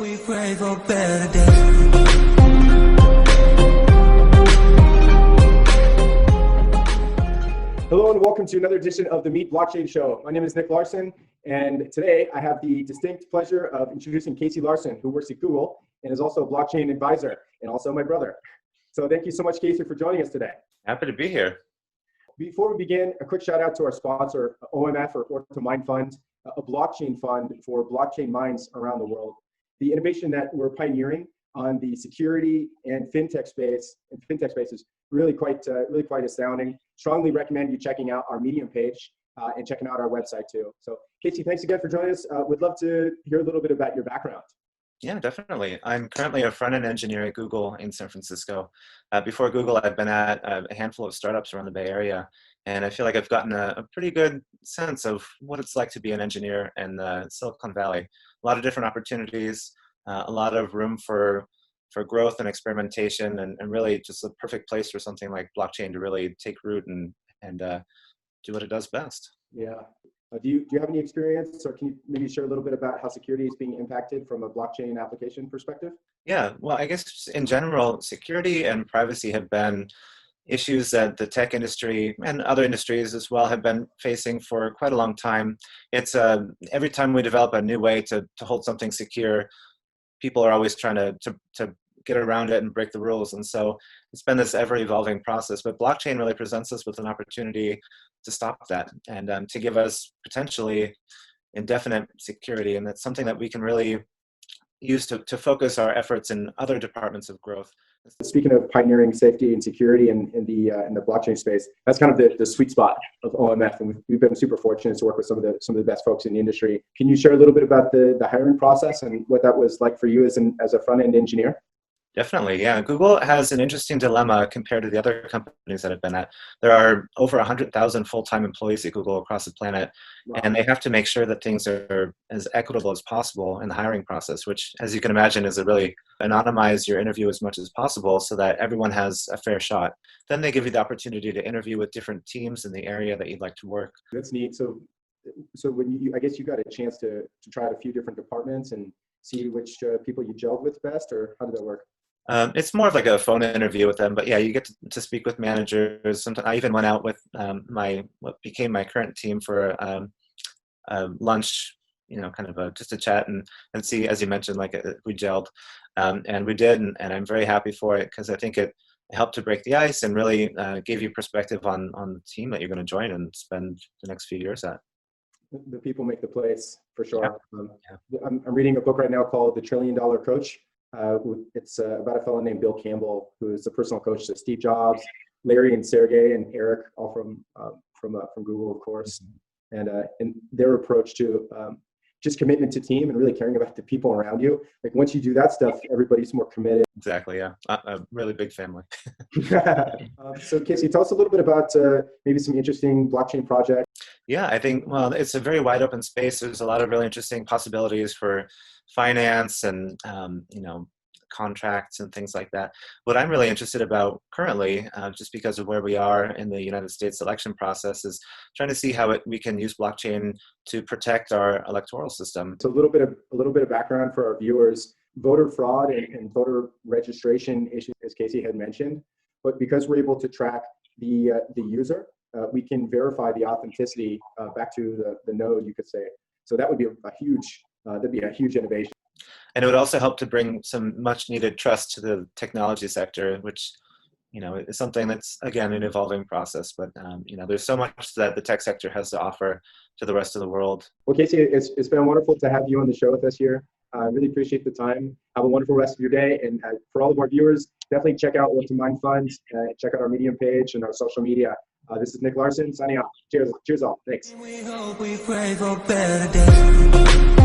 we pray for better days. Hello and welcome to another edition of the Meet Blockchain Show. My name is Nick Larson, and today I have the distinct pleasure of introducing Casey Larson, who works at Google and is also a blockchain advisor and also my brother. So thank you so much, Casey, for joining us today. Happy to be here. Before we begin, a quick shout out to our sponsor, OMF or To Mine Fund, a blockchain fund for blockchain mines around the world. The innovation that we're pioneering on the security and fintech space is really quite astounding. Strongly recommend you checking out our Medium page and checking out our website too. So Casey, thanks again for joining us. We'd love to hear a little bit about your background. Yeah, definitely. I'm currently a front-end engineer at Google in San Francisco. Before Google, I've been at a handful of startups around the Bay Area, and I feel like I've gotten a pretty good sense of what it's like to be an engineer in Silicon Valley. A lot of different opportunities, a lot of room for growth and experimentation, and really just a perfect place for something like blockchain to really take root and do what it does best. Yeah. Do you have any experience, or can you maybe share a little bit about how security is being impacted from a blockchain application perspective? Yeah, well, I guess in general, security and privacy have been issues that the tech industry and other industries as well have been facing for quite a long time. It's every time we develop a new way to hold something secure, people are always trying to get around it and break the rules. And so it's been this ever-evolving process. But blockchain really presents us with an opportunity to stop that and to give us potentially indefinite security. And that's something that we can really use to focus our efforts in other departments of growth. Speaking of pioneering safety and security in the blockchain space, that's kind of the sweet spot of OMF, and we've been super fortunate to work with some of the best folks in the industry. Can you share a little bit about the hiring process and what that was like for you as a front-end engineer? Definitely, yeah. Google has an interesting dilemma compared to the other companies that I've been at. There are over 100,000 full-time employees at Google across the planet, wow. And they have to make sure that things are as equitable as possible in the hiring process, which, as you can imagine, is to really anonymize your interview as much as possible so that everyone has a fair shot. Then they give you the opportunity to interview with different teams in the area that you'd like to work. That's neat. So when I guess you got a chance to try out a few different departments and see which people you gelled with best, or how did that work? It's more of like a phone interview with them, but yeah, you get to speak with managers. Sometimes I even went out with what became my current team for lunch, kind of just a chat and see, as you mentioned, like we gelled, and we did, and I'm very happy for it because I think it helped to break the ice and really gave you perspective on the team that you're going to join and spend the next few years at. The people make the place, for sure. Yeah. I'm reading a book right now called The $1 Trillion Coach. It's about a fellow named Bill Campbell, who is the personal coach to Steve Jobs, Larry and Sergey and Eric, all from Google, of course, and their approach to just commitment to team and really caring about the people around you. Like once you do that stuff, everybody's more committed. Exactly, yeah. A really big family. So Casey, tell us a little bit about maybe some interesting blockchain projects. Yeah, I think, well, it's a very wide open space. There's a lot of really interesting possibilities for finance and, contracts and things like that. What I'm really interested about currently, just because of where we are in the United States election process, is trying to see how we can use blockchain to protect our electoral system. So a little bit of background for our viewers: voter fraud and voter registration issues, as Casey had mentioned. But because we're able to track the user, we can verify the authenticity back to the node, you could say. So that would be a huge innovation. And it would also help to bring some much needed trust to the technology sector, which, is something that's, again, an evolving process. But, there's so much that the tech sector has to offer to the rest of the world. Well, Casey, it's been wonderful to have you on the show with us here. I really appreciate the time. Have a wonderful rest of your day. And for all of our viewers, definitely check out To Mine Fund, check out our Medium page and our social media. This is Nick Larson signing off. Cheers all. Thanks. We hope we pray for better days.